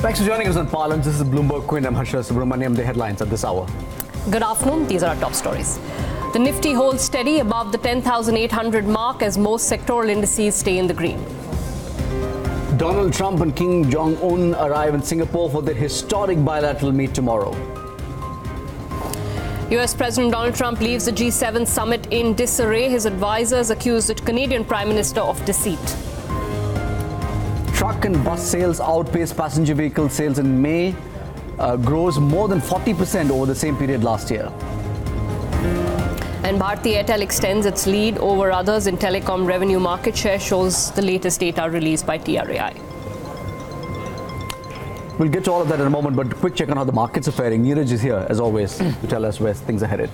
Thanks for joining us on Parlance. This is Bloomberg Quint. I'm Harsha Subramaniam. The headlines at this hour. Good afternoon. These are our top stories. The Nifty holds steady above the 10,800 mark as most sectoral indices stay in the green. Donald Trump and Kim Jong-un arrive in Singapore for their historic bilateral meet tomorrow. US President Donald Trump leaves the G7 summit in disarray. His advisors accuse the Canadian Prime Minister of deceit. Truck and bus sales outpace passenger vehicle sales in May, grows more than 40% over the same period last year. And Bharti Airtel extends its lead over others in telecom revenue market share, shows the latest data released by TRAI. We'll get to all of that in a moment, but a quick check on how the markets are faring. Neeraj is here, as always, to tell us where things are headed.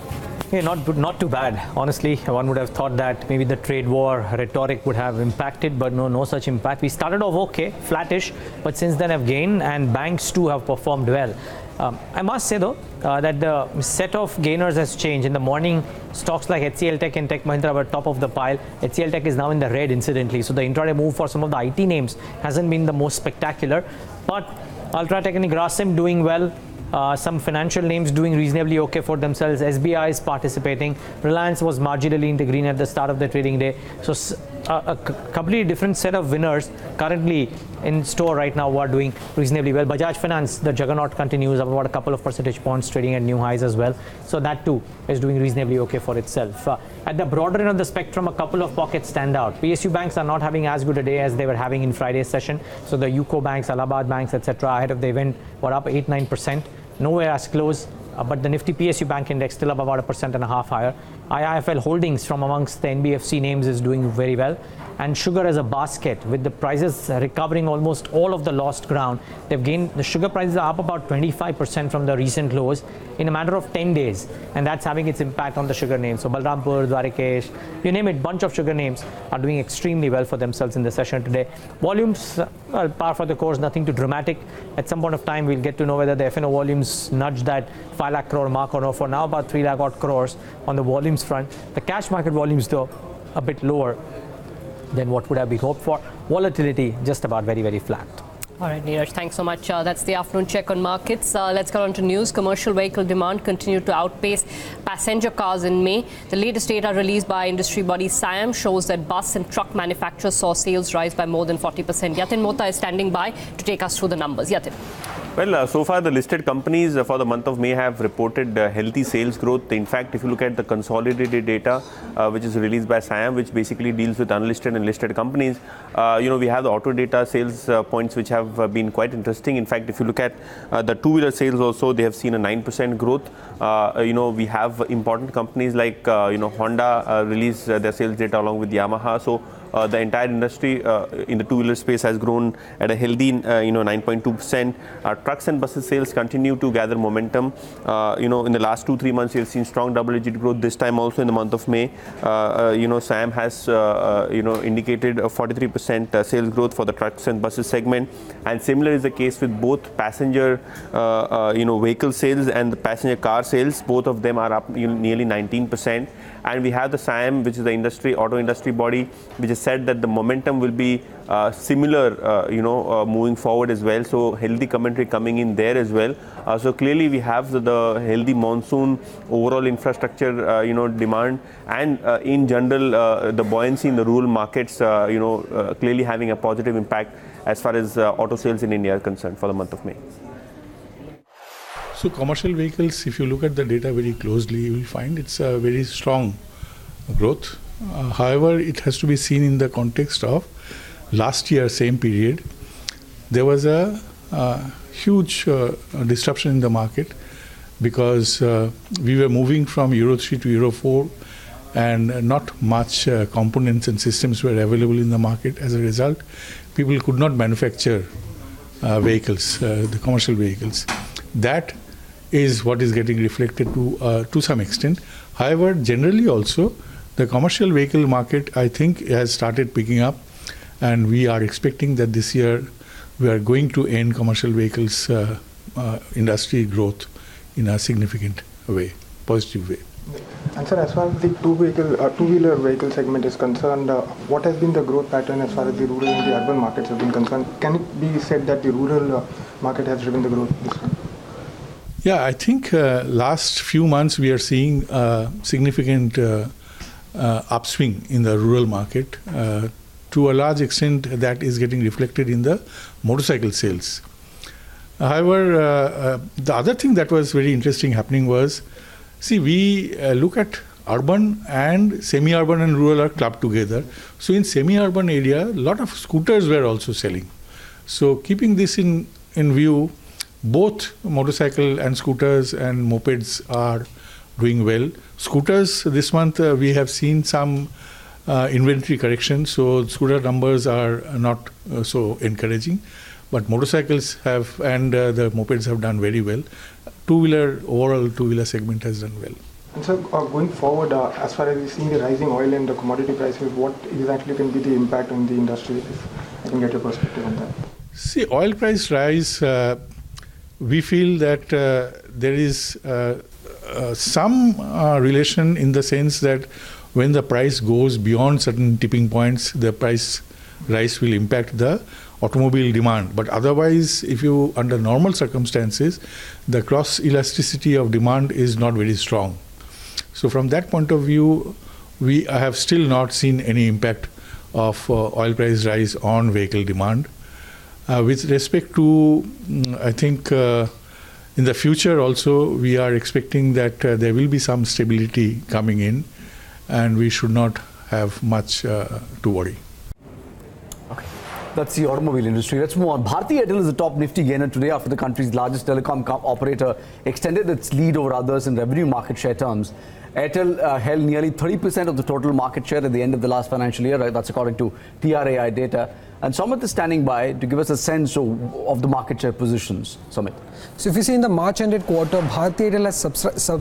Yeah, not too bad. Honestly, one would have thought that maybe the trade war rhetoric would have impacted, but no such impact. We started off okay, flattish, but since then have gained, and banks too have performed well. I must say though that the set of gainers has changed. In the morning, stocks like HCL Tech and Tech Mahindra were top of the pile. HCL Tech is now in the red, incidentally. So the intraday move for some of the IT names hasn't been the most spectacular, but Ultratech and Grasim doing well. Some financial names doing reasonably okay for themselves. SBI is participating. Reliance was marginally in the green at the start of the trading day. So a completely different set of winners currently in store right now who are doing reasonably well. Bajaj Finance, the juggernaut, continues up about a couple of percentage points, trading at new highs as well. So that too is doing reasonably okay for itself. At the broader end of the spectrum, a couple of pockets stand out. PSU banks are not having as good a day as they were having in Friday's session. So the UCO banks, Allahabad banks, etc. ahead of the event were up 8-9%. Nowhere as close, but the Nifty PSU Bank Index still up about 1.5% higher. IIFL Holdings from amongst the NBFC names is doing very well. And sugar as a basket, with the prices recovering almost all of the lost ground. They've gained, the sugar prices are up about 25% from the recent lows in a matter of 10 days. And that's having its impact on the sugar names. So Balrampur, Dwarikesh, you name it, bunch of sugar names are doing extremely well for themselves in the session today. Volumes, well, par for the course, nothing too dramatic. At some point of time, we'll get to know whether the F&O volumes nudge that 5 lakh crore mark or no. For now, about 3 lakh odd crores on the volumes front. The cash market volumes, though, a bit lower than what would have been hoped for. Volatility just about very flat. All right, Neeraj, thanks so much. That's the afternoon check on markets. Let's get on to news. Commercial vehicle demand continued to outpace passenger cars in May. The latest data released by industry body SIAM shows that bus and truck manufacturers saw sales rise by more than 40%. Yatin Mota is standing by to take us through the numbers. Yatin. Well, so far the listed companies for the month of May have reported healthy sales growth. In fact, if you look at the consolidated data, which is released by SIAM, which basically deals with unlisted and listed companies, we have the auto data sales points which have been quite interesting. In fact, if you look at the two-wheeler sales also, they have seen a 9% growth. We have important companies like, Honda release their sales data along with Yamaha. So the entire industry in the two-wheeler space has grown at a healthy, 9.2%. Trucks and buses sales continue to gather momentum. In the last 2-3 months, you've seen strong double-digit growth. This time also in the month of May, SIAM has, indicated a 43% sales growth for the trucks and buses segment. And similar is the case with both passenger, vehicle sales and the passenger car sales. Both of them are up nearly 19%. And we have the SIAM, which is the auto industry body, which has said that the momentum will be similar, moving forward as well. So healthy commentary coming in there as well. So clearly we have the healthy monsoon, overall infrastructure, demand, and in general the buoyancy in the rural markets, clearly having a positive impact as far as auto sales in India are concerned for the month of May. So commercial vehicles, if you look at the data very closely, you will find it's a very strong growth. However, it has to be seen in the context of last year, same period. There was a huge disruption in the market because we were moving from Euro 3 to Euro 4 and not much components and systems were available in the market. As a result, people could not manufacture vehicles, the commercial vehicles. That is what is getting reflected to some extent. However, generally also, the commercial vehicle market, I think, has started picking up, and we are expecting that this year we are going to end commercial vehicles industry growth in a significant way. positive way. And sir, as far as the two-wheeler vehicle segment is concerned, what has been the growth pattern as far as the rural and the urban markets have been concerned? Can it be said that the rural market has driven the growth this time? Yeah, I think last few months we are seeing significant upswing in the rural market. To a large extent, that is getting reflected in the motorcycle sales. However, the other thing that was very interesting happening was, see, we look at urban and semi-urban and rural are clubbed together. So in semi-urban area, a lot of scooters were also selling. So keeping this in view, both motorcycle and scooters and mopeds are doing well. Scooters, this month we have seen some inventory correction, so scooter numbers are not so encouraging. But motorcycles have and the mopeds have done very well. Overall two-wheeler segment has done well. And so going forward, as far as we see the rising oil and the commodity prices, what exactly can be the impact on the industry? If I can get your perspective on that. See, oil price rise, we feel that there is some relation in the sense that when the price goes beyond certain tipping points, the price rise will impact the automobile demand. But otherwise, under normal circumstances, the cross elasticity of demand is not very strong. So from that point of view, we have still not seen any impact of oil price rise on vehicle demand. With respect to, I think, in the future also, we are expecting that there will be some stability coming in, and we should not have much to worry. Okay. That's the automobile industry. Let's move on. Bharti Airtel is the top nifty gainer today after the country's largest telecom operator extended its lead over others in revenue market share terms. Airtel held nearly 30% of the total market share at the end of the last financial year. Right? That's according to TRAI data. And Samit is standing by to give us a sense of the market share positions. Samit. So if you see in the March ended quarter, Bharti Airtel has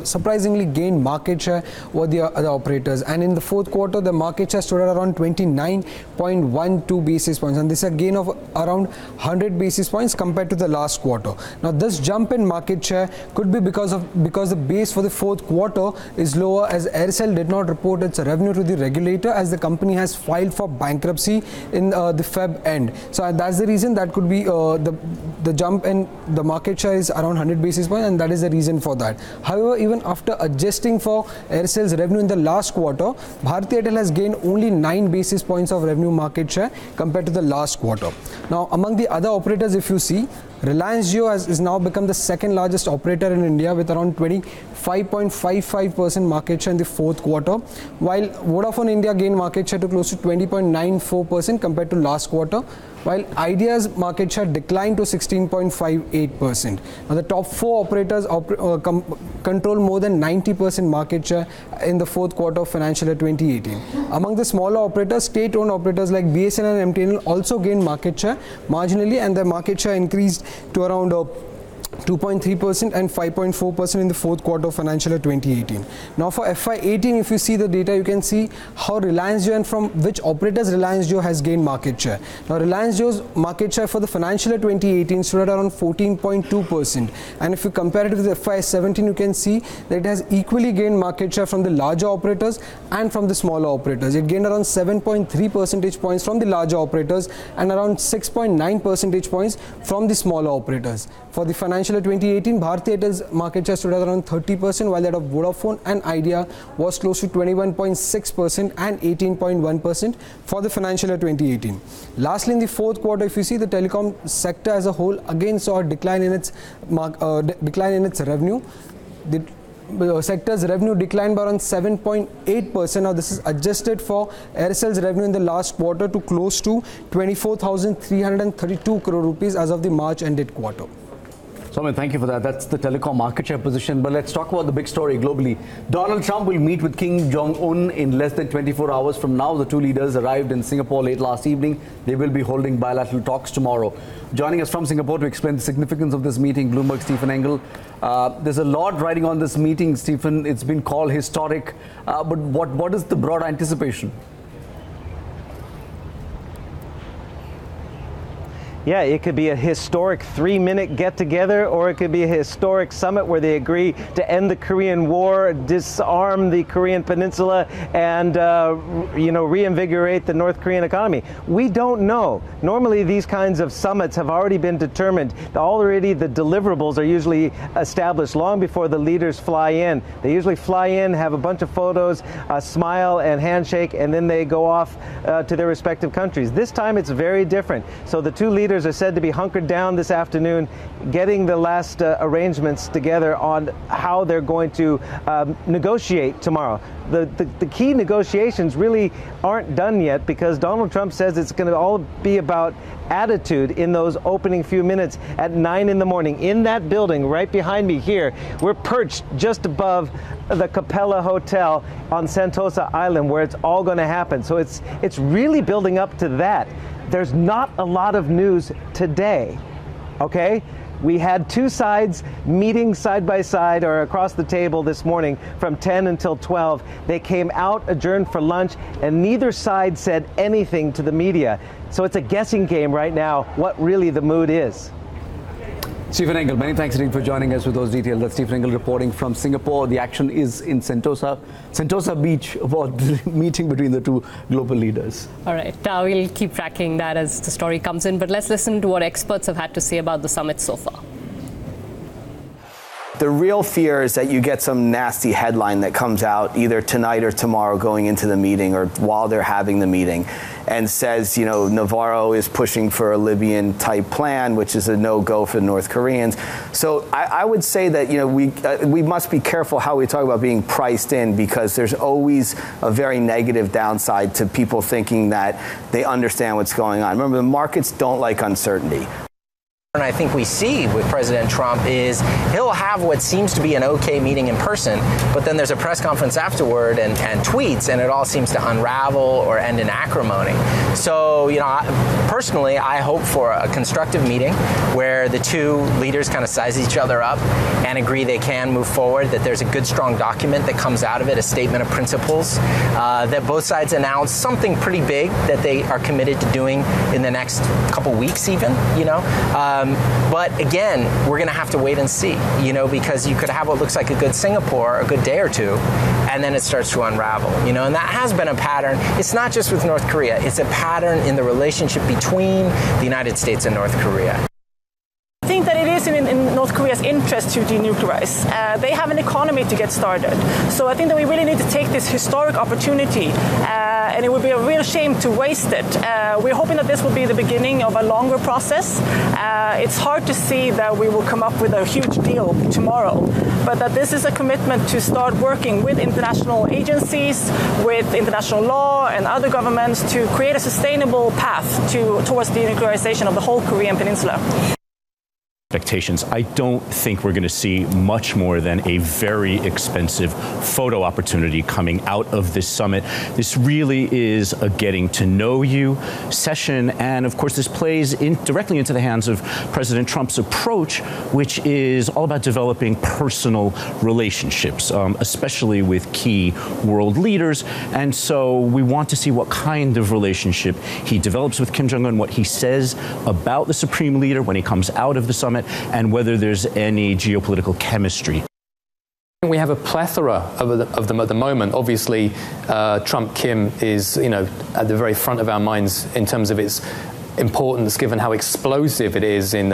surprisingly gained market share over the other operators. And in the fourth quarter, the market share stood at around 29.12 basis points. And this is a gain of around 100 basis points compared to the last quarter. Now this jump in market share could be because the base for the fourth quarter is lower, as Aircel did not report its revenue to the regulator, as the company has filed for bankruptcy in the Feb end. So that's the reason that could be the jump in the market share is around 100 basis points, and that is the reason for that. However, even after adjusting for Aircel's revenue in the last quarter, Bharti Airtel has gained only 9 basis points of revenue market share compared to the last quarter. Now, among the other operators, if you see, Reliance Jio has now become the second largest operator in India with around 25.55% market share in the fourth quarter, while Vodafone India gained market share to close to 20.94% compared to last quarter, while Idea's market share declined to 16.58%. Now, the top 4 operators control more than 90% market share in the fourth quarter of financial year 2018. Among the smaller operators, state-owned operators like BSNL and MTNL also gained market share marginally, and their market share increased to around 2.3% and 5.4% in the fourth quarter of financial year 2018. Now for FY18, if you see the data, you can see how Reliance Jio and from which operators Reliance Jio has gained market share. Now Reliance Jio's market share for the financial year 2018 stood at around 14.2%, and if you compare it with FY17, you can see that it has equally gained market share from the larger operators and from the smaller operators. It gained around 7.3 percentage points from the larger operators and around 6.9 percentage points from the smaller operators. For the financial year 2018, Bharti Airtel's market share stood at around 30%, while that of Vodafone and Idea was close to 21.6% and 18.1% for the financial year 2018. Lastly, in the fourth quarter, if you see, the telecom sector as a whole again saw a decline in its revenue. The sector's revenue declined by around 7.8%. Now this is adjusted for Aircel's revenue in the last quarter to close to 24,332 crore rupees as of the March ended quarter. Samit, thank you for that. That's the telecom market share position. But let's talk about the big story globally. Donald Trump will meet with Kim Jong-un in less than 24 hours from now. The two leaders arrived in Singapore late last evening. They will be holding bilateral talks tomorrow. Joining us from Singapore to explain the significance of this meeting, Bloomberg's Stephen Engel. There's a lot riding on this meeting, Stephen. It's been called historic. But what is the broad anticipation? Yeah, it could be a historic 3-minute get-together, or it could be a historic summit where they agree to end the Korean War, disarm the Korean Peninsula, and reinvigorate the North Korean economy. We don't know. Normally, these kinds of summits have already been determined. Already, the deliverables are usually established long before the leaders fly in. They usually fly in, have a bunch of photos, a smile and handshake, and then they go off to their respective countries. This time, it's very different. So the two leaders are said to be hunkered down this afternoon, getting the last arrangements together on how they're going to negotiate tomorrow. The key negotiations really aren't done yet, because Donald Trump says it's going to all be about attitude in those opening few minutes at 9 in the morning. In that building right behind me here, we're perched just above the Capella Hotel on Sentosa Island, where it's all going to happen. So it's really building up to that. There's not a lot of news today, okay? We had two sides meeting side by side or across the table this morning from 10 until 12. They came out, adjourned for lunch, and neither side said anything to the media. So it's a guessing game right now what really the mood is. Stephen Engel, many thanks indeed for joining us with those details. That's Stephen Engel reporting from Singapore. The action is in Sentosa Beach, about the meeting between the two global leaders. All right, we'll keep tracking that as the story comes in, but let's listen to what experts have had to say about the summit so far. The real fear is that you get some nasty headline that comes out either tonight or tomorrow going into the meeting or while they're having the meeting and says, Navarro is pushing for a Libyan type plan, which is a no-go for the North Koreans. So I would say that, we must be careful how we talk about being priced in, because there's always a very negative downside to people thinking that they understand what's going on. Remember, the markets don't like uncertainty. And I think we see with President Trump is he'll have what seems to be an okay meeting in person, but then there's a press conference afterward and tweets, and it all seems to unravel or end in acrimony. So, personally, I hope for a constructive meeting where the two leaders kind of size each other up and agree they can move forward, that there's a good, strong document that comes out of it, a statement of principles, that both sides announce something pretty big that they are committed to doing in the next couple weeks even, But again, we're going to have to wait and see, because you could have what looks like a good Singapore, a good day or two, and then it starts to unravel, and that has been a pattern. It's not just with North Korea. It's a pattern in the relationship between the United States and North Korea. I think that it is in North Korea's interest to denuclearize. They have an economy to get started. So I think that we really need to take this historic opportunity, and it would be a real shame to waste it. We're hoping that this will be the beginning of a longer process. It's hard to see that we will come up with a huge deal tomorrow, but that this is a commitment to start working with international agencies, with international law and other governments to create a sustainable path towards denuclearization of the whole Korean peninsula. Expectations. I don't think we're going to see much more than a very expensive photo opportunity coming out of this summit. This really is a getting to know you session, and of course this plays directly into the hands of President Trump's approach, which is all about developing personal relationships, especially with key world leaders. And so we want to see what kind of relationship he develops with Kim Jong-un, what he says about the Supreme Leader when he comes out of the summit, and whether there's any geopolitical chemistry. We have a plethora of them at the moment. Obviously, Trump-Kim is, at the very front of our minds in terms of its importance, given how explosive it is in,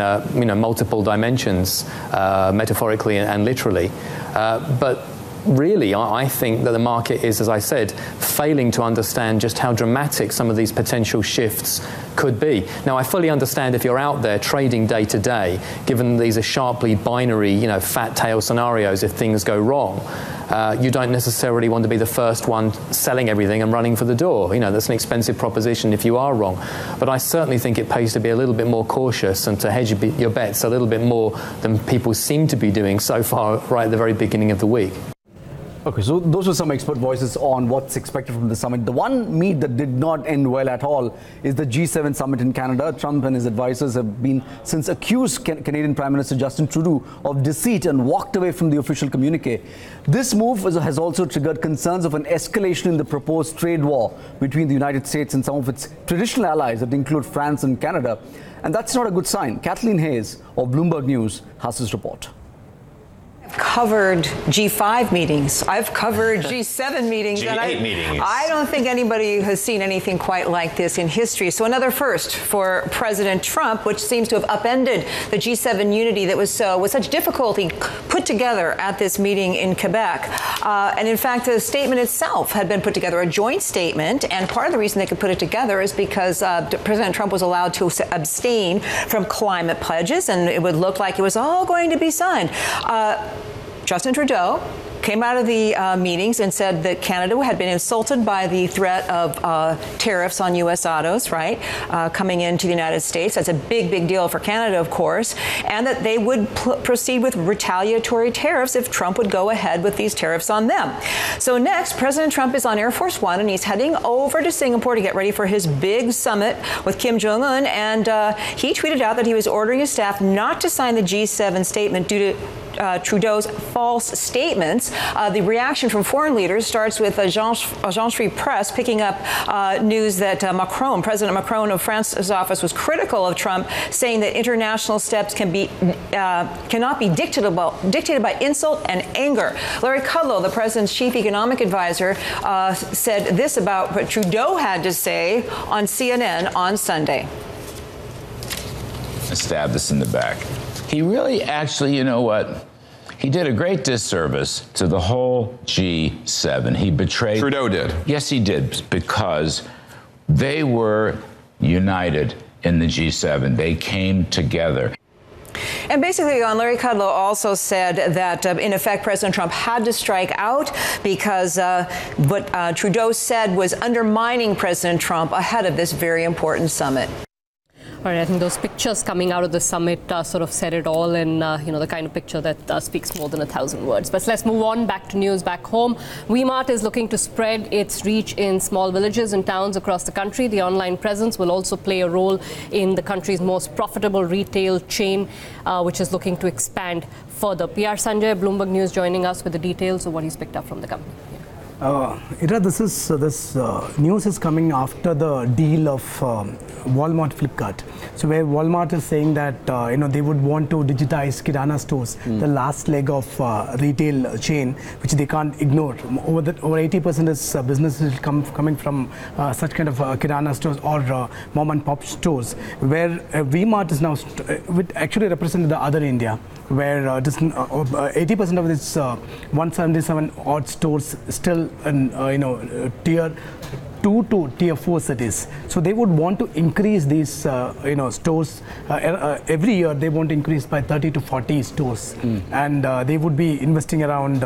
multiple dimensions, metaphorically and literally. But really, I think that the market is, as I said, failing to understand just how dramatic some of these potential shifts could be. Now, I fully understand if you're out there trading day to day, given these are sharply binary, fat tail scenarios if things go wrong. You don't necessarily want to be the first one selling everything and running for the door. That's an expensive proposition if you are wrong. But I certainly think it pays to be a little bit more cautious and to hedge your bets a little bit more than people seem to be doing so far right at the very beginning of the week. Okay, so those were some expert voices on what's expected from the summit. The one meet that did not end well at all is the G7 summit in Canada. Trump and his advisors have been since accused Canadian Prime Minister Justin Trudeau of deceit and walked away from the official communique. This move has also triggered concerns of an escalation in the proposed trade war between the United States and some of its traditional allies that include France and Canada. And that's not a good sign. Kathleen Hayes of Bloomberg News has this report. Covered G5 meetings. I've covered G7 meetings. G8 meetings. I don't think anybody has seen anything quite like this in history. So another first for President Trump, which seems to have upended the G7 unity that was with such difficulty put together at this meeting in Quebec. And in fact, the statement itself had been put together, a joint statement. And part of the reason they could put it together is because President Trump was allowed to abstain from climate pledges, and it would look like it was all going to be signed. Justin Trudeau came out of the meetings and said that Canada had been insulted by the threat of tariffs on U.S. autos, right, coming into the United States. That's a big, big deal for Canada, of course, and that they would proceed with retaliatory tariffs if Trump would go ahead with these tariffs on them. So next, President Trump is on Air Force One, and he's heading over to Singapore to get ready for his big summit with Kim Jong-un, and he tweeted out that he was ordering his staff not to sign the G7 statement due to Trudeau's false statements. The reaction from foreign leaders starts with Agence France picking up news that President Macron of France's office was critical of Trump, saying that international steps cannot be dictated by insult and anger. Larry Kudlow, the president's chief economic advisor, said this about what Trudeau had to say on CNN on Sunday. Stab this in the back. He really actually, you know what? He did a great disservice to the whole G7. He betrayed. Trudeau did. Yes, he did, because they were united in the G7. They came together. And basically, Larry Kudlow also said that, in effect, President Trump had to strike out because what Trudeau said was undermining President Trump ahead of this very important summit. All right, I think those pictures coming out of the summit sort of said it all, and the kind of picture that speaks more than 1,000 words. But let's move on back to news back home. V-Mart is looking to spread its reach in small villages and towns across the country. The online presence will also play a role in the country's most profitable retail chain, which is looking to expand further. PR Sanjay, Bloomberg News, joining us with the details of what he's picked up from the company. Ira, this news is coming after the deal of Walmart Flipkart. So where Walmart is saying that they would want to digitize Kirana stores, the last leg of retail chain, which they can't ignore. Over 80% is businesses coming from such kind of Kirana stores or mom and pop stores, where V-Mart is now actually represented the other India, where 80% of this 177 odd stores still in tier 2 to tier 4 cities. So they would want to increase these stores every year. They want to increase by 30 to 40 stores, and they would be investing around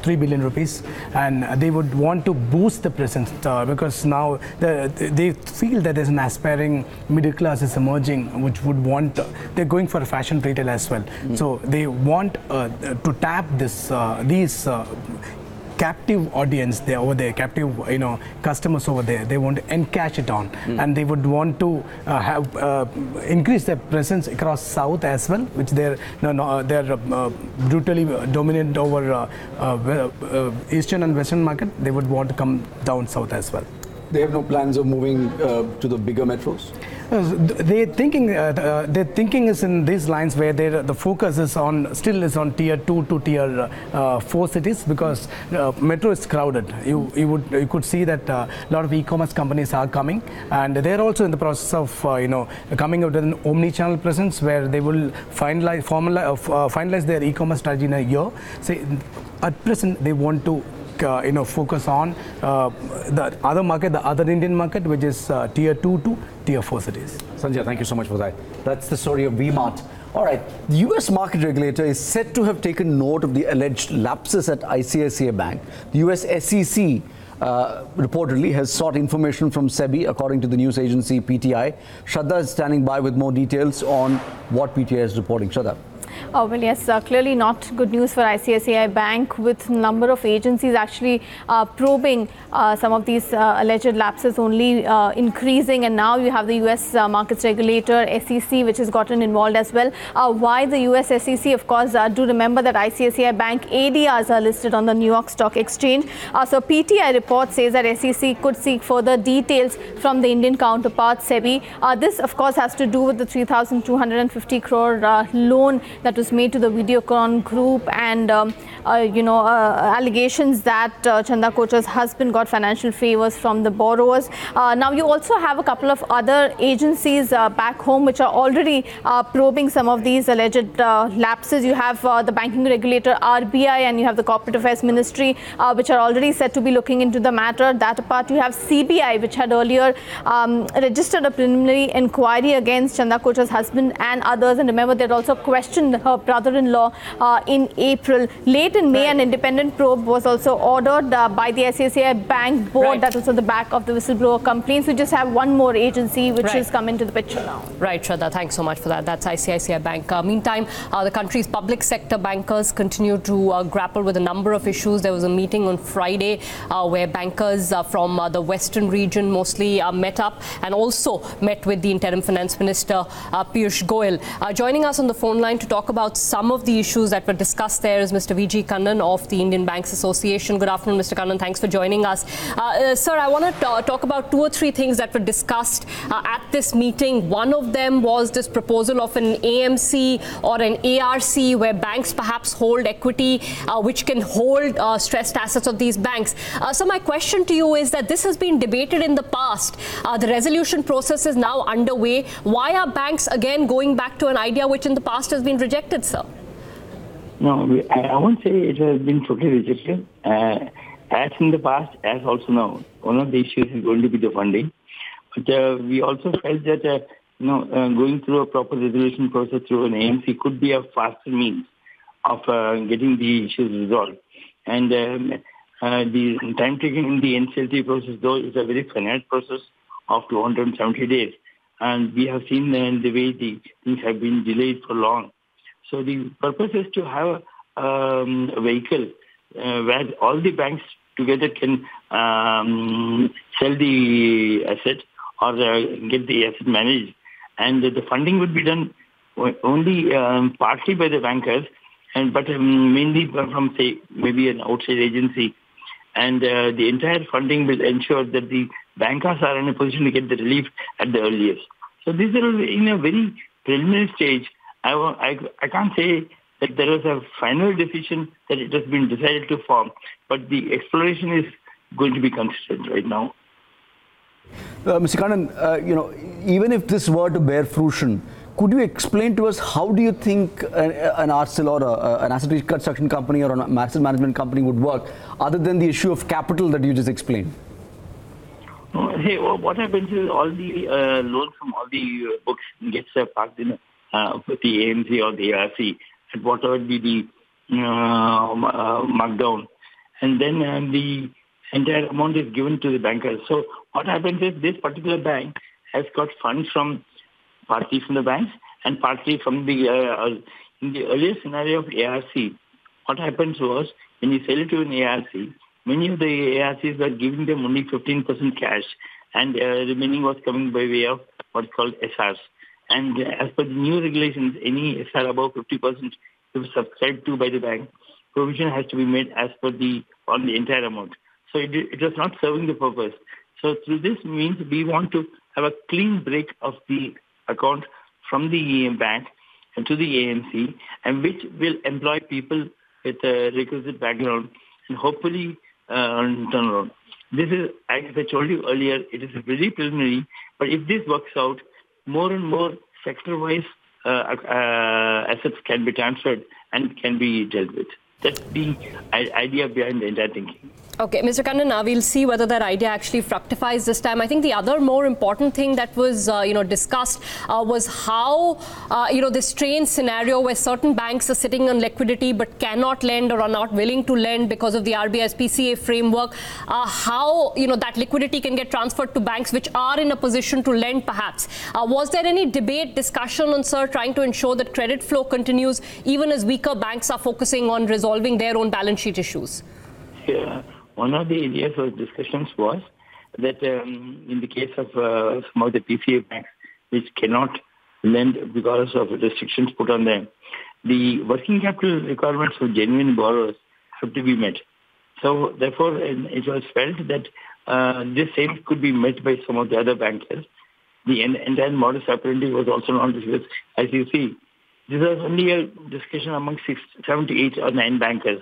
3 billion rupees, and they would want to boost the presence because now they feel that there's an aspiring middle class is emerging, which would want they're going for a fashion retail as well. So they want to tap these captive audience there over there, captive customers over there. They want to encash it on, and they would want to increase their presence across South as well, which they're brutally dominant over Eastern and Western market. They would want to come down South as well. They have no plans of moving to the bigger metros? Their thinking is in these lines where the focus is on tier 2 to tier 4 cities, because metro is crowded. You could see that a lot of e-commerce companies are coming, and they're also in the process of coming out with an omni-channel presence where they will finalize their e-commerce strategy in a year. So at present they want to focus on the other market, the other Indian market, which is tier 2 to tier 4 cities. Sanjay, thank you so much for that. That's the story of V-Mart. All right, the US market regulator is said to have taken note of the alleged lapses at ICICI Bank. The US SEC reportedly has sought information from SEBI, according to the news agency PTI. Shraddha is standing by with more details on what PTI is reporting. Shraddha. Well, yes, clearly not good news for ICICI Bank, with number of agencies actually probing some of these alleged lapses only increasing, and now you have the US markets regulator, SEC, which has gotten involved as well. Why the US SEC? Of course, do remember that ICICI Bank ADRs are listed on the New York Stock Exchange. So PTI report says that SEC could seek further details from the Indian counterpart, SEBI. This, of course, has to do with the 3,250 crore loan that was made to the Videocon group, and allegations that Chanda Kochhar's husband got financial favors from the borrowers. Now you also have a couple of other agencies back home which are already probing some of these alleged lapses. You have the banking regulator RBI, and you have the Corporate Affairs Ministry, which are already said to be looking into the matter. That apart, you have CBI, which had earlier registered a preliminary inquiry against Chanda Kochhar's husband and others. And remember, they had also questioned her brother-in-law in April. Late in May, an independent probe was also ordered by the ICICI Bank board. That was on the back of the whistleblower complaints. We just have one more agency which has come into the picture now. Right, Shraddha, thanks so much for that. That's ICICI Bank. Meantime, the country's public sector bankers continue to grapple with a number of issues. There was a meeting on Friday where bankers from the western region mostly met up and also met with the interim finance minister, Piyush Goyal. Joining us on the phone line to talk about some of the issues that were discussed there is Mr. V.G. Kannan of the Indian Banks Association. Good afternoon, Mr. Kannan. Thanks for joining us. Sir, I want to talk about two or three things that were discussed at this meeting. One of them was this proposal of an AMC or an ARC where banks perhaps hold equity which can hold stressed assets of these banks. So my question to you is that this has been debated in the past. The resolution process is now underway. Why are banks again going back to an idea which in the past has been rejected, sir? No, I won't say it has been totally rejected. As in the past, as also now, one of the issues is going to be the funding. But we also felt that going through a proper resolution process through an AMC could be a faster means of getting the issues resolved. And the time taken in the NCLT process, though, is a very finite process of 270 days. And we have seen the way the things have been delayed for long. So the purpose is to have a vehicle where all the banks together can sell the asset or get the asset managed. And the funding would be done only partly by the bankers, but mainly from, say, maybe an outside agency. And the entire funding will ensure that the bankers are in a position to get the relief at the earliest. So this is in a very preliminary stage. I can't say that there is a final decision that it has been decided to form, but the exploration is going to be considered right now. Mr. Kannan, even if this were to bear fruition, could you explain to us how do you think an ARCIL or an asset reconstruction company or an asset management company would work, other than the issue of capital that you just explained? Hey, what happens is all the loans from all the books gets parked in with the AMC or the ARC at whatever be the markdown, and then the entire amount is given to the bankers. So what happens is this particular bank has got funds from partly from the banks and partly from the in the earlier scenario of ARC. What happens was when you sell it to an ARC, many of the ARCs were giving them only 15% cash, and remaining was coming by way of what's called SRs. And as per the new regulations, any SR above 50% if subscribed to by the bank, provision has to be made as per on the entire amount. So it was not serving the purpose. So through this means we want to have a clean break of the account from the bank to the AMC, and which will employ people with a requisite background and hopefully turn around. This is, as I told you earlier, it is very preliminary, but if this works out, more and more sector-wise assets can be transferred and can be dealt with. That's the idea behind the entire thinking. Okay, Mr. Kannan, we'll see whether that idea actually fructifies this time. I think the other more important thing that was, discussed was how, this strange scenario where certain banks are sitting on liquidity but cannot lend or are not willing to lend because of the RBI's PCA framework, how, that liquidity can get transferred to banks which are in a position to lend perhaps. Was there any debate, discussion on, sir, trying to ensure that credit flow continues even as weaker banks are focusing on resolving their own balance sheet issues? Yeah. One of the areas of discussions was that in the case of some of the PCA banks which cannot lend because of restrictions put on them, the working capital requirements for genuine borrowers have to be met. So therefore, it was felt that this same could be met by some of the other bankers. The entire modus operandi was also not discussed. As you see, this was only a discussion among 7 to 8 or 9 bankers.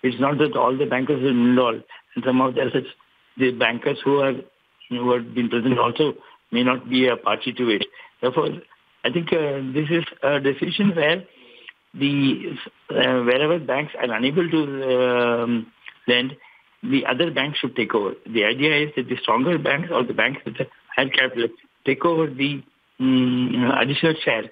It's not that all the bankers are involved, and some of the bankers who have been present also may not be a party to it. Therefore, I think this is a decision where wherever banks are unable to lend, the other banks should take over. The idea is that the stronger banks or the banks with the higher capital take over the additional share,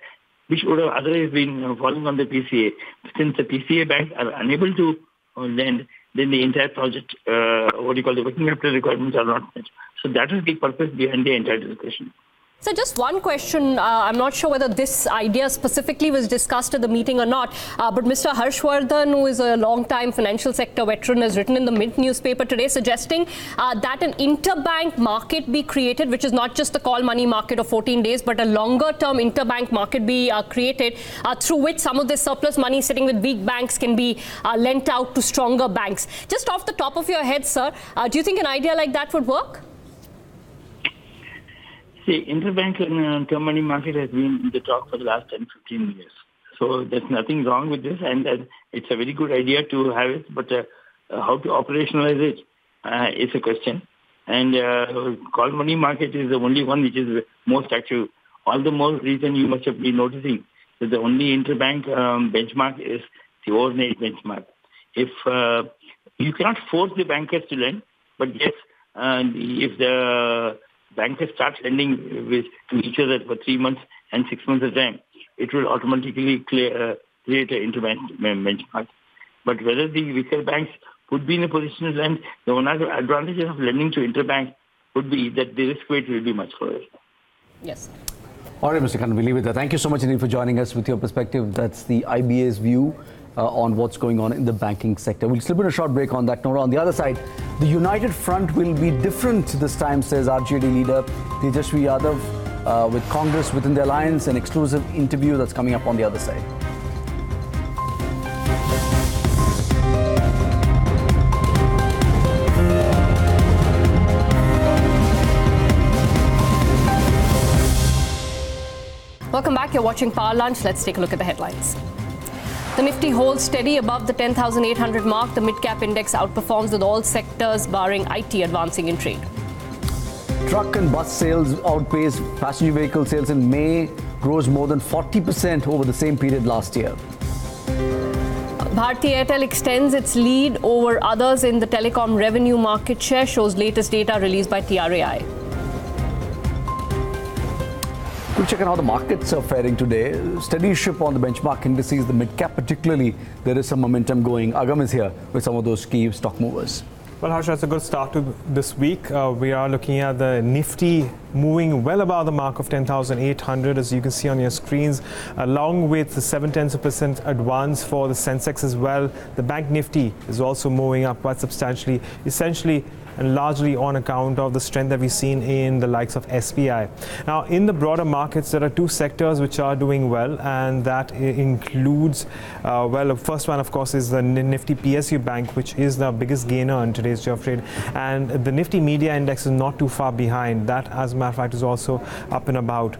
which would have otherwise been falling on the PCA. Since the PCA banks are unable to lend, then the entire project, the working capital requirements are not met. So that is the purpose behind the entire discussion. So just one question, I'm not sure whether this idea specifically was discussed at the meeting or not, but Mr. Harshvardhan, who is a long-time financial sector veteran, has written in the Mint newspaper today suggesting that an interbank market be created, which is not just the call money market of 14 days, but a longer-term interbank market be created through which some of the surplus money sitting with weak banks can be lent out to stronger banks. Just off the top of your head, sir, do you think an idea like that would work? See, interbank and term money market has been in the talk for the last 10, 15 years. So there's nothing wrong with this, and it's a very good idea to have it, but how to operationalize it is a question. And call money market is the only one which is most active. All the more reason you must have been noticing that the only interbank benchmark is the overnight benchmark. If you cannot force the bankers to lend, but yes, if the bankers start lending to each other for 3 months and 6 months at a time, it will automatically create an interbank benchmark. But whether the weaker banks would be in a position to lend, the one advantage of lending to interbank would be that the risk weight will be much lower. Yes. All right, Mr. Khan, we'll leave it there. Thank you so much indeed for joining us with your perspective. That's the IBA's view on what's going on in the banking sector. We'll slip in a short break on that. Nora, on the other side, the United Front will be different this time, says RJD leader Tejasvi Yadav, with Congress within the alliance. An exclusive interview that's coming up on the other side. Welcome back. You're watching Power Lunch. Let's take a look at the headlines. The Nifty holds steady above the 10,800 mark. The mid-cap index outperforms with all sectors barring IT advancing in trade. Truck and bus sales outpace passenger vehicle sales in May, grows more than 40% over the same period last year. Bharti Airtel extends its lead over others in the telecom revenue market share, shows latest data released by TRAI. We'll check on how the markets are faring today. Steady ship on the benchmark indices, the mid-cap particularly, there is some momentum going. Agam is here with some of those key stock movers. Well, Harsha, it's a good start to this week. We are looking at the Nifty moving well above the mark of 10,800, as you can see on your screens, along with the 0.7% advance for the Sensex as well. The Bank Nifty is also moving up quite substantially, essentially and largely on account of the strength that we've seen in the likes of SBI. Now, in the broader markets, there are two sectors which are doing well, and that includes, the first one, of course, is the Nifty PSU Bank, which is the biggest gainer in today's day of trade. And the Nifty Media Index is not too far behind. That, as a matter of fact, is also up and about.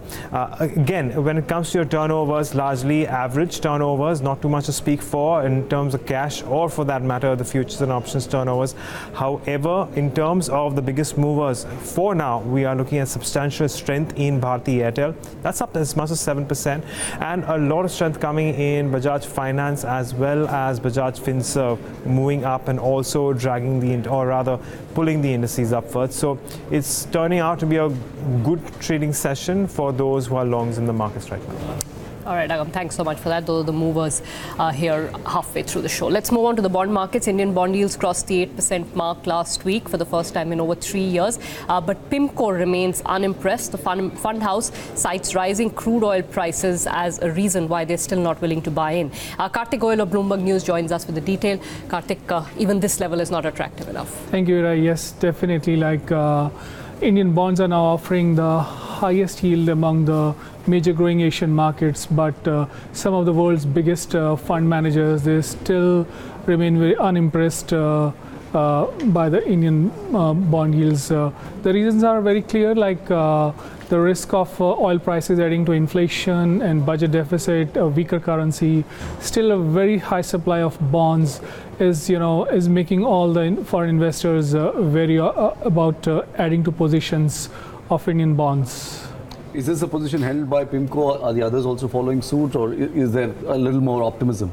Again, when it comes to your turnovers, largely average turnovers, not too much to speak for in terms of cash or, for that matter, the futures and options turnovers. However, in in terms of the biggest movers, for now, we are looking at substantial strength in Bharti Airtel. That's up as much as 7%, and a lot of strength coming in Bajaj Finance as well as Bajaj Finserv, moving up and also dragging pulling the indices upwards. So it's turning out to be a good trading session for those who are longs in the markets right now. All right, Agam, thanks so much for that. Those are the movers here halfway through the show. Let's move on to the bond markets. Indian bond yields crossed the 8% mark last week for the first time in over 3 years. But PIMCO remains unimpressed. The fund house cites rising crude oil prices as a reason why they're still not willing to buy in. Karthik Goyal of Bloomberg News joins us with the detail. Karthik, even this level is not attractive enough. Thank you, Ira. Yes, definitely. Indian bonds are now offering the highest yield among the major growing Asian markets, but some of the world's biggest fund managers, they still remain very unimpressed by the Indian bond yields. The reasons are very clear, the risk of oil prices adding to inflation and budget deficit, a weaker currency, still a very high supply of bonds is making all the foreign investors very about adding to positions of Indian bonds. Is this a position held by PIMCO? Are the others also following suit, or is there a little more optimism?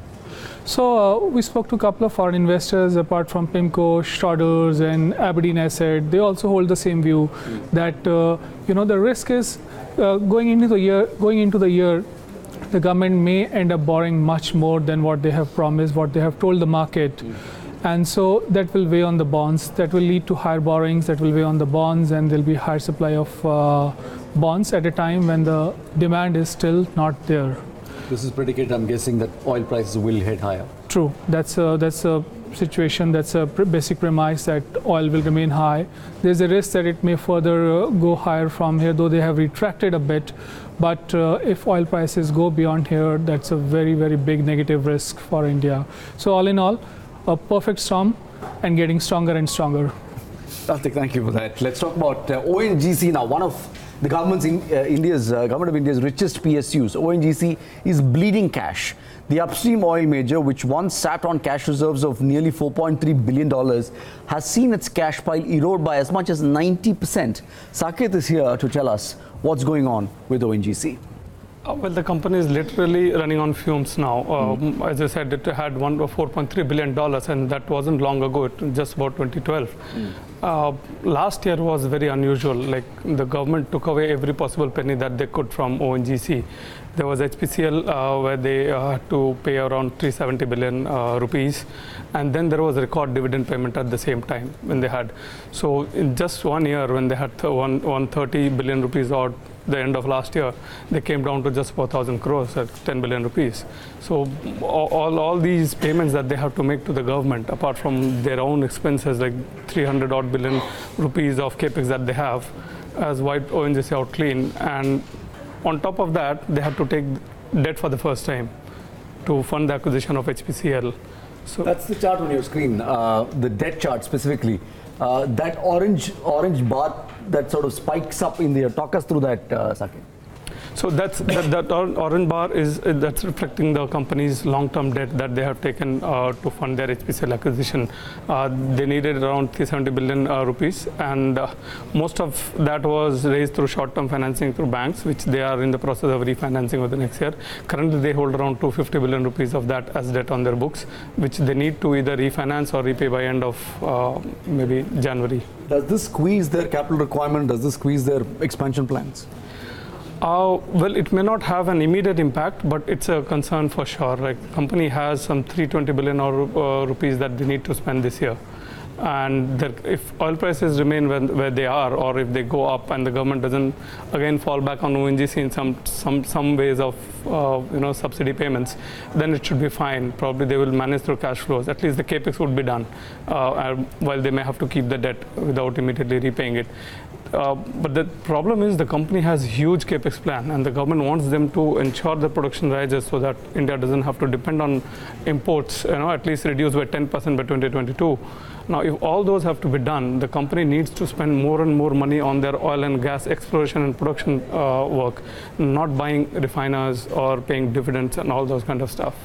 So we spoke to a couple of foreign investors apart from PIMCO, Schroders and Aberdeen Asset. They also hold the same view that the risk is going into the year, the government may end up borrowing much more than what they have promised, what they have told the market. And so that will weigh on the bonds. That will lead to higher borrowings. That will weigh on the bonds, and there'll be higher supply of bonds at a time when the demand is still not there. This is predicated, I'm guessing, that oil prices will head higher. True. That's a situation. That's a basic premise that oil will remain high. There's a risk that it may further go higher from here, though they have retracted a bit. But if oil prices go beyond here, that's a very, very big negative risk for India. So all in all, a perfect storm and getting stronger and stronger. Karthik, thank you for that. Let's talk about ONGC now. One of the government of India's richest PSUs, ONGC, is bleeding cash. The upstream oil major, which once sat on cash reserves of nearly $4.3 billion, has seen its cash pile erode by as much as 90%. Saket is here to tell us what's going on with ONGC. Well, the company is literally running on fumes now. As I said, it had $4.3 billion, and that wasn't long ago, just about 2012. Last year was very unusual. The government took away every possible penny that they could from ONGC. There was HPCL where they had to pay around 370 billion rupees, and then there was a record dividend payment at the same time when they had. So in just 1 year, when they had 130 billion rupees odd, the end of last year, they came down to just 4,000 crores at 10 billion rupees. So all these payments that they have to make to the government, apart from their own expenses, like 300 odd billion rupees of capex that they have, has wiped ONGC out clean. And on top of that, they had to take debt for the first time to fund the acquisition of HPCL. So that's the chart on your screen, the debt chart specifically. That orange bar that sort of spikes up in there. Talk us through that, Saket. So that orange bar that's reflecting the company's long-term debt that they have taken to fund their HPCL acquisition. They needed around 370 billion rupees, and most of that was raised through short-term financing through banks, which they are in the process of refinancing over the next year. Currently, they hold around 250 billion rupees of that as debt on their books, which they need to either refinance or repay by end of maybe January. Does this squeeze their capital requirement? Does this squeeze their expansion plans? Well, it may not have an immediate impact, but it's a concern for sure. The company has some 320 billion rupees that they need to spend this year. And if oil prices remain where they are, or if they go up and the government doesn't again fall back on ONGC in some ways of subsidy payments, then it should be fine. Probably they will manage through cash flows. At least the capex would be done, while they may have to keep the debt without immediately repaying it. But the problem is the company has huge capex plan, and the government wants them to ensure the production rises so that India doesn't have to depend on imports, at least reduce by 10% by 2022. Now, if all those have to be done, the company needs to spend more and more money on their oil and gas exploration and production work, not buying refiners or paying dividends and all those kind of stuff.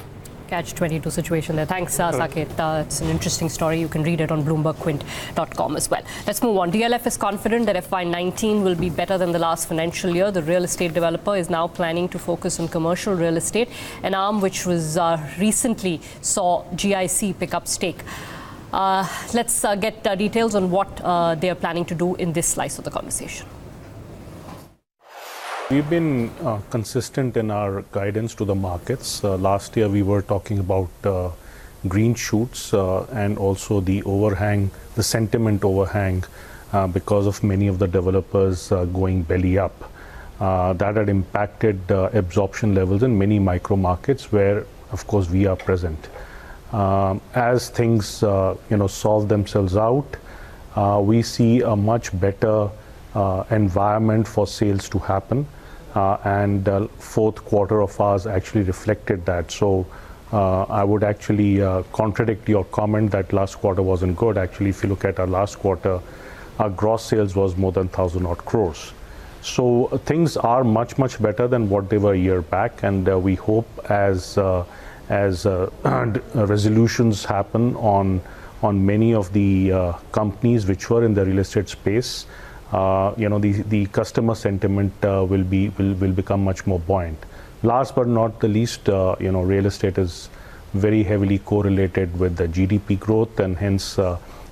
catch-22 situation there. Thanks, Saket. It's an interesting story. You can read it on BloombergQuint.com as well. Let's move on. DLF is confident that FY19 will be better than the last financial year. The real estate developer is now planning to focus on commercial real estate, an arm which was recently saw GIC pick up stake. Let's get details on what they are planning to do in this slice of the conversation. We've been consistent in our guidance to the markets. Last year we were talking about green shoots and also the overhang, the sentiment overhang because of many of the developers going belly up. That had impacted absorption levels in many micro markets where of course we are present. As things solve themselves out, we see a much better environment for sales to happen. And fourth quarter of ours actually reflected that. So I would actually contradict your comment that last quarter wasn't good. Actually, if you look at our last quarter, our gross sales was more than 1,000 odd crores. So things are much, much better than what they were a year back. And we hope as resolutions happen on many of the companies which were in the real estate space, the customer sentiment will become much more buoyant. Last but not the least, real estate is very heavily correlated with the GDP growth, and hence,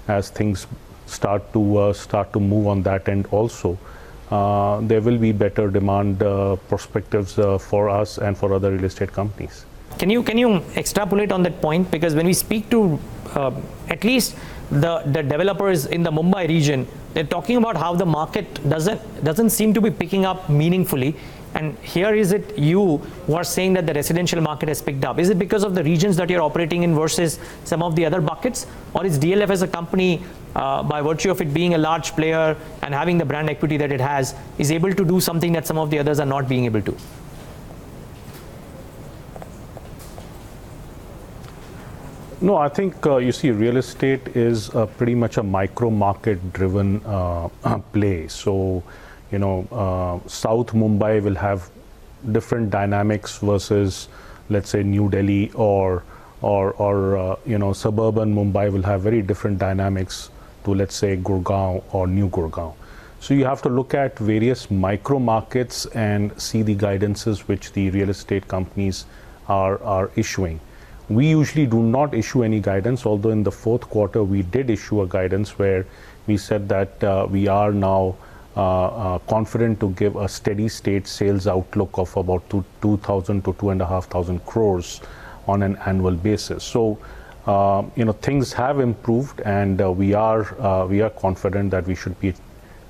as things start to move on that end also, there will be better demand perspectives for us and for other real estate companies. Can you extrapolate on that point? Because when we speak to at least the developers in the Mumbai region, they're talking about how the market doesn't seem to be picking up meaningfully. And here is it you who are saying that the residential market has picked up. Is it because of the regions that you're operating in versus some of the other buckets? Or is DLF as a company, by virtue of it being a large player and having the brand equity that it has, is able to do something that some of the others are not being able to? No, I think you see, real estate is pretty much a micro market driven play. So, South Mumbai will have different dynamics versus, let's say, New Delhi or suburban Mumbai will have very different dynamics to, let's say, Gurgaon or New Gurgaon. So you have to look at various micro markets and see the guidances which the real estate companies are issuing. We usually do not issue any guidance, although in the fourth quarter we did issue a guidance where we said that we are now confident to give a steady state sales outlook of about 2,000 to 2,500 crores on an annual basis. So, things have improved, and we are confident that we should be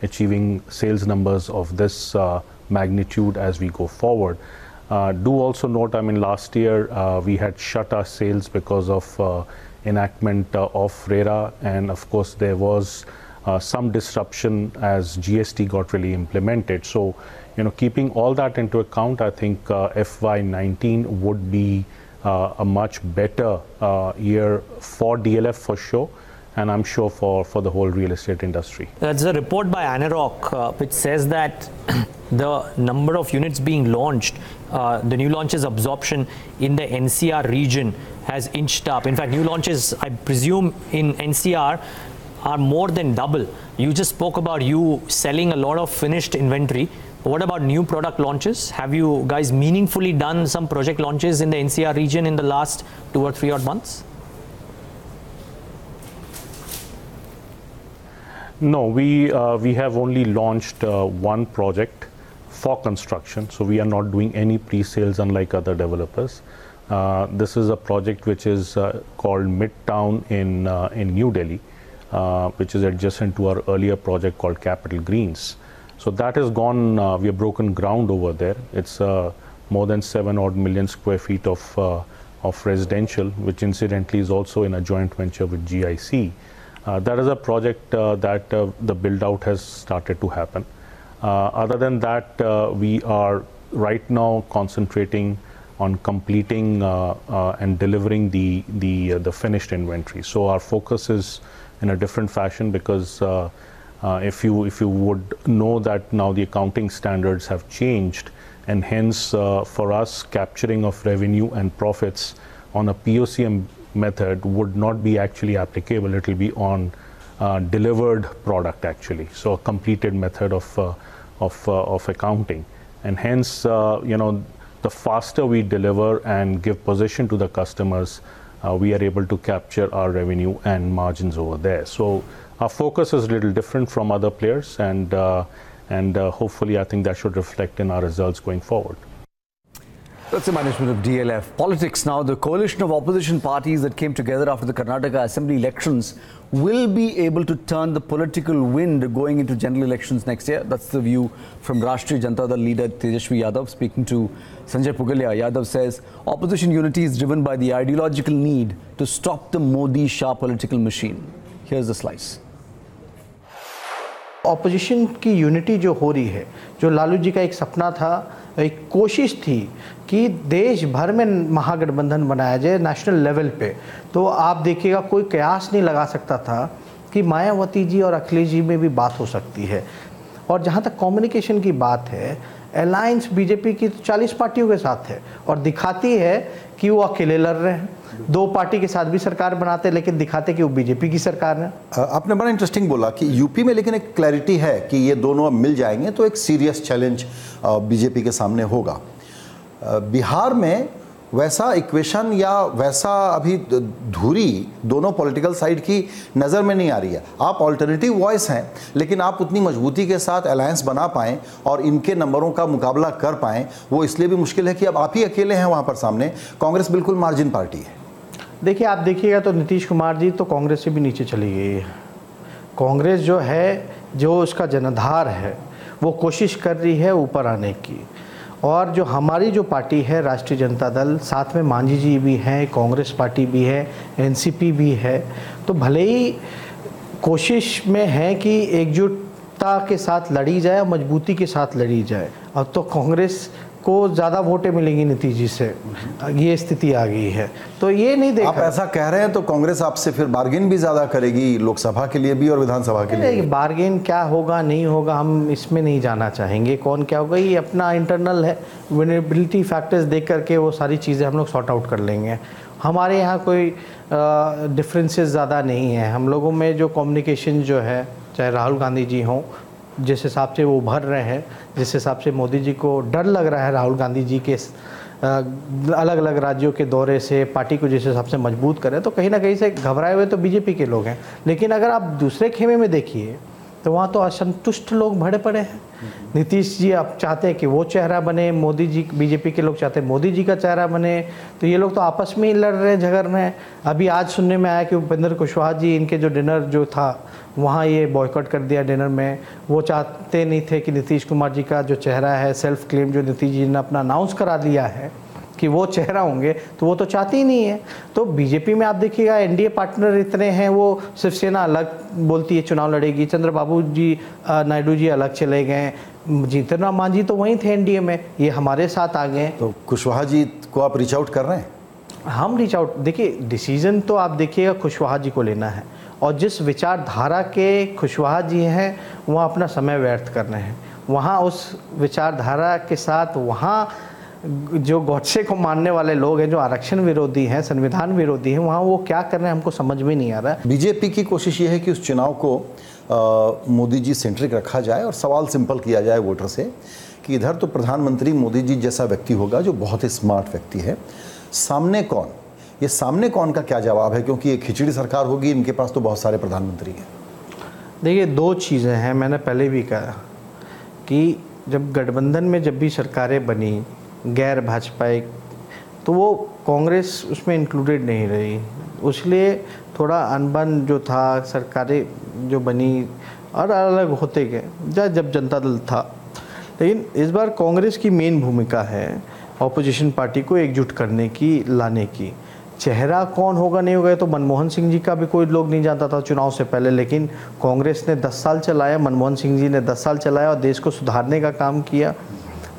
achieving sales numbers of this magnitude as we go forward. Do also note, last year we had shut our sales because of enactment of RERA, and of course there was some disruption as GST got really implemented. So, keeping all that into account, I think FY19 would be a much better year for DLF for sure, and I'm sure for the whole real estate industry. There's a report by Anarock which says that the number of units being launched, the new launches absorption in the NCR region has inched up. In fact, new launches, I presume, in NCR are more than double. You just spoke about you selling a lot of finished inventory. What about new product launches? Have you guys meaningfully done some project launches in the NCR region in the last 2 or 3 odd months? No, we have only launched one project for construction, so we are not doing any pre-sales unlike other developers. This is a project which is called Midtown in New Delhi, which is adjacent to our earlier project called Capital Greens. So that has gone, we have broken ground over there. It's more than 7 odd million square feet of residential, which incidentally is also in a joint venture with GIC. That is a project that the build out has started to happen. Other than that, we are right now concentrating on completing and delivering the finished inventory. So our focus is in a different fashion, because if you would know that now the accounting standards have changed, and hence for us capturing of revenue and profits on a POCM method would not be actually applicable. It will be on delivered product actually, so a completed method of accounting, and hence the faster we deliver and give possession to the customers, we are able to capture our revenue and margins over there. So our focus is a little different from other players, and hopefully I think that should reflect in our results going forward. That's the management of DLF. Politics now. The coalition of opposition parties that came together after the Karnataka Assembly elections will be able to turn the political wind going into general elections next year. That's the view from Rashtriya Janata Dal leader Tejashwi Yadav. Speaking to Sanjay Pugalia, Yadav says opposition unity is driven by the ideological need to stop the Modi-Shah political machine. Here's the slice. Opposition की unity जो हो रही है, जो लालू जी का एक सपना था, एक कोशिश थी कि देश भर में महागठबंधन बनाया जाए नेशनल लेवल पे, तो आप देखिएगा कोई कयास नहीं लगा सकता था कि मायावती जी और अखिलेश जी में भी बात हो सकती है। और जहाँ तक कम्युनिकेशन की बात है, अलायंस बीजेपी की तो 40 पार्टियों के साथ है और दिखाती है कि वो अकेले लड़ रहे हैं। 2 पार्टी के साथ भी सरकार बनाते लेकिन दिखाते कि वो बीजेपी की सरकार है। आपने बड़ा इंटरेस्टिंग बोला कि यूपी में लेकिन एक क्लैरिटी है कि ये दोनों अब मिल जाएंगे तो एक सीरियस चैलेंज बीजेपी के सामने होगा। बिहार में वैसा इक्वेशन या वैसा अभी धुरी दोनों पॉलिटिकल साइड की नज़र में नहीं आ रही है। आप ऑल्टरनेटिव वॉइस हैं, लेकिन आप उतनी मजबूती के साथ अलायंस बना पाएँ और इनके नंबरों का मुकाबला कर पाएँ, वो इसलिए भी मुश्किल है कि अब आप ही अकेले हैं वहाँ पर सामने। कांग्रेस बिल्कुल मार्जिन पार्टी है। देखिए, आप देखिएगा तो नीतीश कुमार जी तो कांग्रेस से भी नीचे चली गई है। कांग्रेस जो है, जो उसका जनाधार है, वो कोशिश कर रही है ऊपर आने की। और जो हमारी जो पार्टी है राष्ट्रीय जनता दल, साथ में मांझी जी भी हैं, कांग्रेस पार्टी भी है, एनसीपी भी है, तो भले ही कोशिश में है कि एकजुटता के साथ लड़ी जाए, मजबूती के साथ लड़ी जाए। अब तो कांग्रेस को ज़्यादा वोटें मिलेंगी नीतीश जी से, ये स्थिति आ गई है। तो ये नहीं देखा। आप ऐसा कह रहे हैं तो कांग्रेस आपसे फिर बार्गेन भी ज़्यादा करेगी, लोकसभा के लिए भी और विधानसभा के लिए भी। बार्गेन क्या होगा नहीं होगा हम इसमें नहीं जाना चाहेंगे, कौन क्या होगा ये अपना इंटरनल है। विनेबिलिटी फैक्टर्स देख करके वो सारी चीज़ें हम लोग सॉर्ट आउट कर लेंगे। हमारे यहाँ कोई डिफरेंसेस ज़्यादा नहीं है। हम लोगों में जो कम्युनिकेशन जो है, चाहे राहुल गांधी जी हों, जिस हिसाब से वो उभर रहे हैं, जिस हिसाब से मोदी जी को डर लग रहा है राहुल गांधी जी के अलग अलग राज्यों के दौरे से, पार्टी को जिस हिसाब से मजबूत करें, तो कहीं ना कहीं से घबराए हुए तो बीजेपी के लोग हैं। लेकिन अगर आप दूसरे खेमे में देखिए तो वहाँ तो असंतुष्ट लोग भरे पड़े हैं। नीतीश जी आप चाहते हैं कि वो चेहरा बने, मोदी जी, बीजेपी के लोग चाहते हैं मोदी जी का चेहरा बने, तो ये लोग तो आपस में ही लड़ रहे हैं, झगड़ रहे हैं। अभी आज सुनने में आया कि उपेंद्र कुशवाहा जी, इनके जो डिनर जो था वहाँ ये बॉयकॉट कर दिया डिनर में। वो चाहते नहीं थे कि नीतीश कुमार जी का जो चेहरा है, सेल्फ क्लेम जो नीतीश जी ने अपना अनाउंस करा दिया है कि वो चेहरा होंगे, तो वो तो चाहती ही नहीं है। तो बीजेपी में आप देखिएगा एनडीए पार्टनर इतने हैं, वो शिवसेना अलग बोलती है चुनाव लड़ेगी, चंद्रबाबू जी नायडू जी अलग चले गए, जीतन राम मांझी तो वहीं थे एनडीए में, ये हमारे साथ आ गए। तो कुशवाहा जी को आप रीच आउट कर रहे हैं? हम रीच आउट, देखिए डिसीजन तो आप देखिएगा कुशवाहा जी को लेना है, और जिस विचारधारा के कुशवाहा जी हैं वहाँ अपना समय व्यर्थ कर रहे हैं। वहाँ उस विचारधारा के साथ वहाँ जो गॉडसे को मानने वाले लोग हैं, जो आरक्षण विरोधी हैं, संविधान विरोधी हैं, वहाँ वो क्या कर रहे हैं हमको समझ में नहीं आ रहा है। बीजेपी की कोशिश ये है कि उस चुनाव को मोदी जी सेंट्रिक रखा जाए और सवाल सिंपल किया जाए वोटर से कि इधर तो प्रधानमंत्री मोदी जी जैसा व्यक्ति होगा जो बहुत ही स्मार्ट व्यक्ति है, सामने कौन, ये सामने कौन का क्या जवाब है, क्योंकि ये खिचड़ी सरकार होगी, इनके पास तो बहुत सारे प्रधानमंत्री हैं। देखिए, 2 चीज़ें हैं, मैंने पहले भी कहा कि जब गठबंधन में जब भी सरकारें बनी गैर भाजपाई, तो वो कांग्रेस उसमें इंक्लूडेड नहीं रही, इसलिए थोड़ा अनबन जो था, सरकारें जो बनी और अलग होते गए जब जनता दल था। लेकिन इस बार कांग्रेस की मेन भूमिका है ऑपोजिशन पार्टी को एकजुट करने की, लाने की। चेहरा कौन होगा नहीं होगा तो मनमोहन सिंह जी का भी कोई लोग नहीं जानता था चुनाव से पहले, लेकिन कांग्रेस ने 10 साल चलाया, मनमोहन सिंह जी ने 10 साल चलाया और देश को सुधारने का काम किया।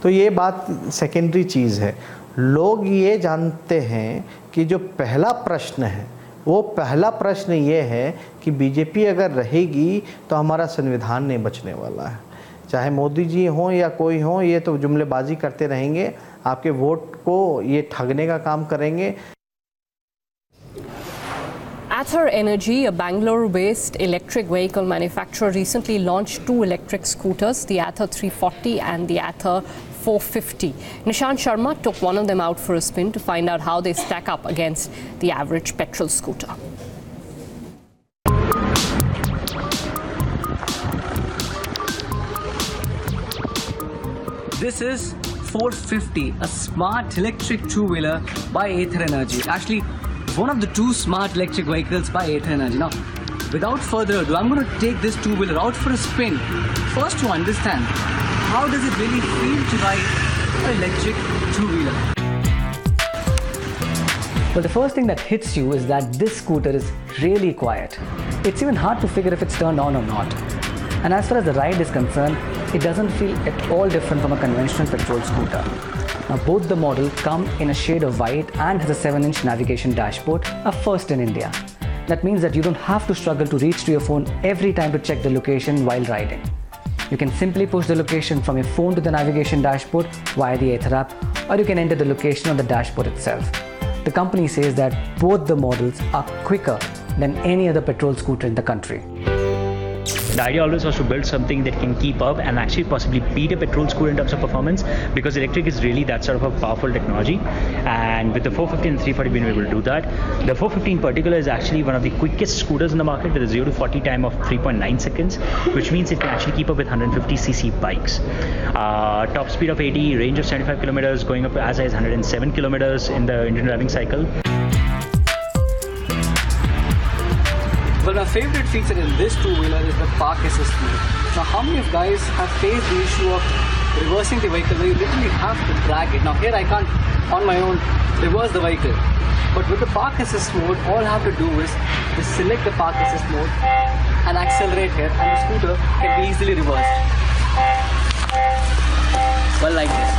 तो ये बात सेकेंडरी चीज़ है। लोग ये जानते हैं कि जो पहला प्रश्न है, वो पहला प्रश्न ये है कि बीजेपी अगर रहेगी तो हमारा संविधान नहीं बचने वाला है। चाहे मोदी जी हों या कोई हो, ये तो जुमलेबाजी करते रहेंगे, आपके वोट को ये ठगने का काम करेंगे। Ather Energy, a Bangalore-based electric vehicle manufacturer, recently launched 2 electric scooters, the Ather 340 and the Ather 450. Nishant Sharma took one of them out for a spin to find out how they stack up against the average petrol scooter. This is 450, a smart electric two-wheeler by Ather Energy. Actually, one of the 2 smart electric vehicles by Ather Energy. Now, without further ado, I'm going to take this two-wheeler out for a spin. First, to understand, how does it really feel to ride an electric two-wheeler? Well, the first thing that hits you is that this scooter is really quiet. It's even hard to figure if it's turned on or not. And as far as the ride is concerned, it doesn't feel at all different from a conventional petrol scooter. Now, both the models come in a shade of white and has a 7-inch navigation dashboard, a first in India. That means that you don't have to struggle to reach to your phone every time to check the location while riding. You can simply push the location from your phone to the navigation dashboard via the Ather app, or you can enter the location on the dashboard itself. The company says that both the models are quicker than any other petrol scooter in the country. The idea always was to build something that can keep up and actually possibly beat a petrol scooter in terms of performance, because electric is really that sort of a powerful technology, and with the 450 and 340 being able to do that. The 450 in particular is actually one of the quickest scooters in the market with a 0 to 40 time of 3.9 seconds, which means it can actually keep up with 150cc bikes. Top speed of 80, range of 75 kilometers, going up as high as 107 kilometers in the Indian driving cycle. Well, my favorite feature in this two-wheeler is the park assist mode. Now, how many of you guys have faced the issue of reversing the vehicle where you literally have to drag it? Now, here I can't, on my own, reverse the vehicle. But with the park assist mode, all I have to do is just select the park assist mode and accelerate here, and the scooter can be easily reversed. Well, like this.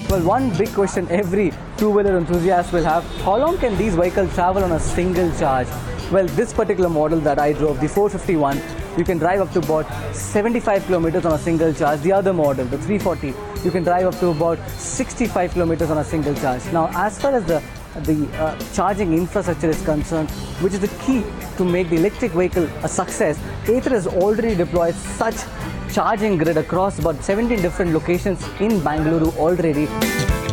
Well, one big question every two-wheeler enthusiast will have: how long can these vehicles travel on a single charge? Well, this particular model that I drove, the 451, you can drive up to about 75 kilometers on a single charge. The other model, the 340, you can drive up to about 65 kilometers on a single charge. Now, as far as the charging infrastructure is concerned, which is the key to make the electric vehicle a success, Ather has already deployed such charging grid across about 17 different locations in Bangalore already,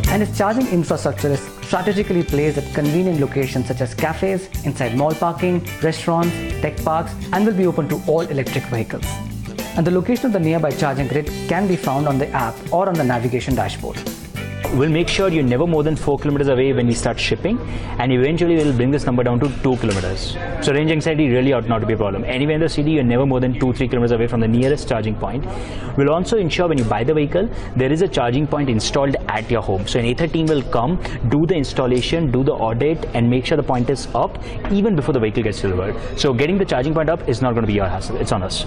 and its charging infrastructure is strategically placed at convenient locations such as cafes, inside mall parking, restaurants, tech parks, and will be open to all electric vehicles. And the location of the nearby charging grid can be found on the app or on the navigation dashboard. We'll make sure you're never more than 4 kilometers away when we start shipping, and eventually we'll bring this number down to 2 kilometers. So range anxiety really ought not to be a problem. Anywhere in the city, you're never more than 2-3 kilometers away from the nearest charging point. We'll also ensure when you buy the vehicle, there is a charging point installed at your home. So an Ather team will come, do the installation, do the audit, and make sure the point is up even before the vehicle gets delivered. So getting the charging point up is not going to be your hassle. It's on us.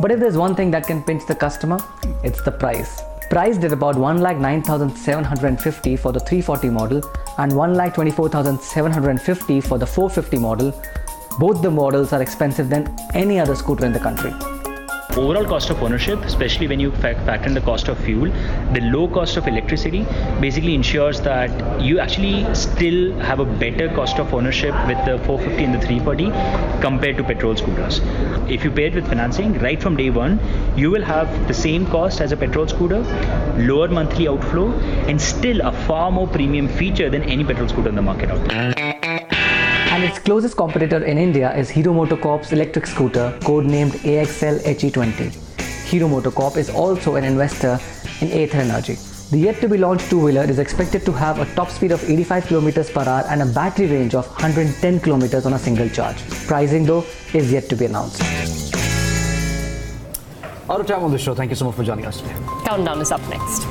But if there's one thing that can pinch the customer, it's the price. Priced at about 1,09,750 for the 340 model and 1,24,750 for the 450 model, both the models are expensive than any other scooter in the country. Overall cost of ownership, especially when you factor in the cost of fuel, the low cost of electricity basically ensures that you actually still have a better cost of ownership with the 450 and the 340 compared to petrol scooters. If you pair it with financing, right from day one, you will have the same cost as a petrol scooter, lower monthly outflow, and still a far more premium feature than any petrol scooter in the market out there. And its closest competitor in India is Hero MotoCorp's electric scooter, codenamed AXL HE20. Hero MotoCorp is also an investor in Ather Energy. The yet-to-be-launched two-wheeler is expected to have a top speed of 85 km per hour and a battery range of 110 km on a single charge. Pricing, though, is yet to be announced. Out of time on the show. Thank you so much for joining us today. Countdown is up next.